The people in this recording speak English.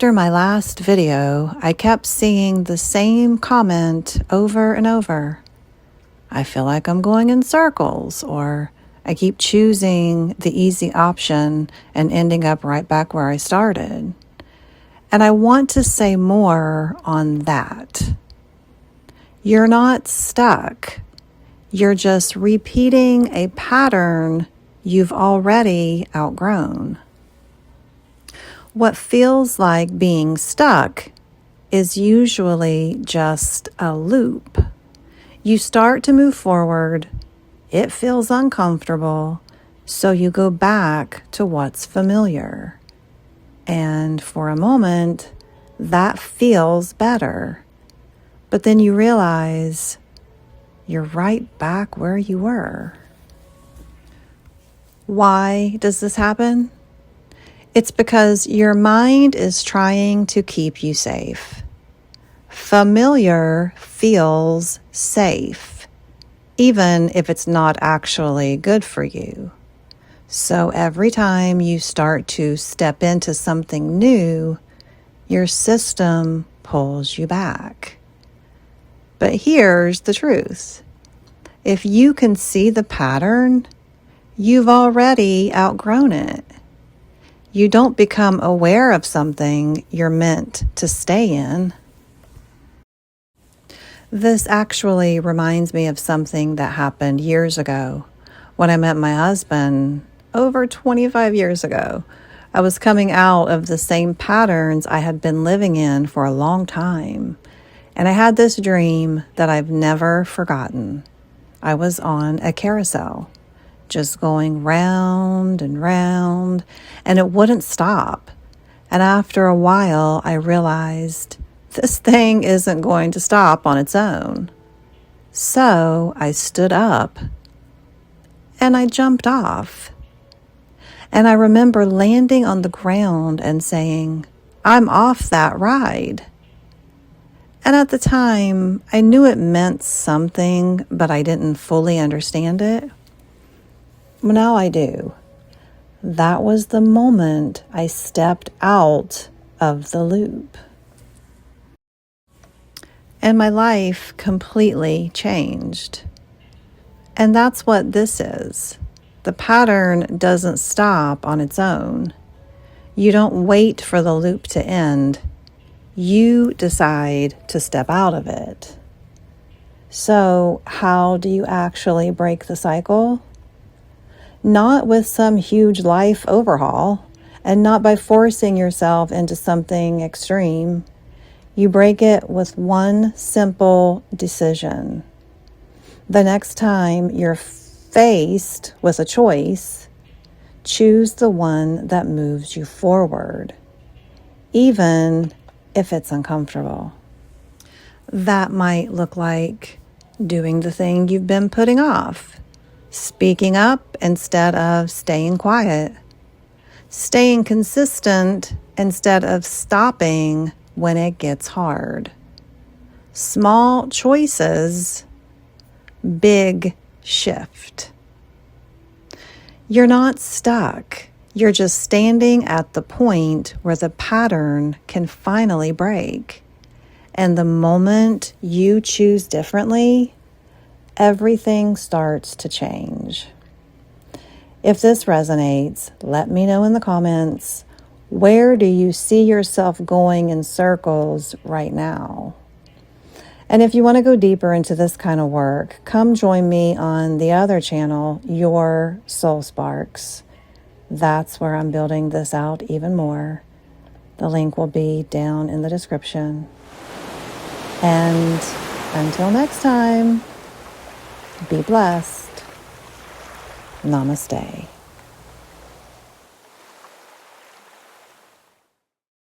After my last video, I kept seeing the same comment over and over. I feel like I'm going in circles, or I keep choosing the easy option and ending up right back where I started. And I want to say more on that. You're not stuck. You're just repeating a pattern you've already outgrown. What feels like being stuck is usually just a loop. You start to move forward, it feels uncomfortable, so you go back to what's familiar. And for a moment, that feels better. But then you realize you're right back where you were. Why does this happen? It's because your mind is trying to keep you safe. Familiar feels safe, even if it's not actually good for you. So every time you start to step into something new, your system pulls you back. But here's the truth. If you can see the pattern, you've already outgrown it. You don't become aware of something you're meant to stay in. This actually reminds me of something that happened years ago when I met my husband over 25 years ago. I was coming out of the same patterns I had been living in for a long time, and I had this dream that I've never forgotten. I was on a carousel, just going round and round, and it wouldn't stop. And after a while, I realized this thing isn't going to stop on its own. So I stood up and I jumped off. And I remember landing on the ground and saying, "I'm off that ride." And at the time, I knew it meant something, but I didn't fully understand it. Now I do. That was the moment I stepped out of the loop. And my life completely changed. And that's what this is. The pattern doesn't stop on its own. You don't wait for the loop to end. You decide to step out of it. So, how do you actually break the cycle? Not with some huge life overhaul, and not by forcing yourself into something extreme. You break it with one simple decision. The next time you're faced with a choice, choose the one that moves you forward, even if it's uncomfortable. That might look like doing the thing you've been putting off. Speaking up instead of staying quiet. Staying consistent instead of stopping when it gets hard. Small choices, big shift. You're not stuck. You're just standing at the point where the pattern can finally break. And the moment you choose differently, everything starts to change. If this resonates, let me know in the comments, where do you see yourself going in circles right now? And if you want to go deeper into this kind of work, come join me on the other channel, Your Soul Sparks. That's where I'm building this out even more. The link will be down in the description. And until next time, be blessed. Namaste.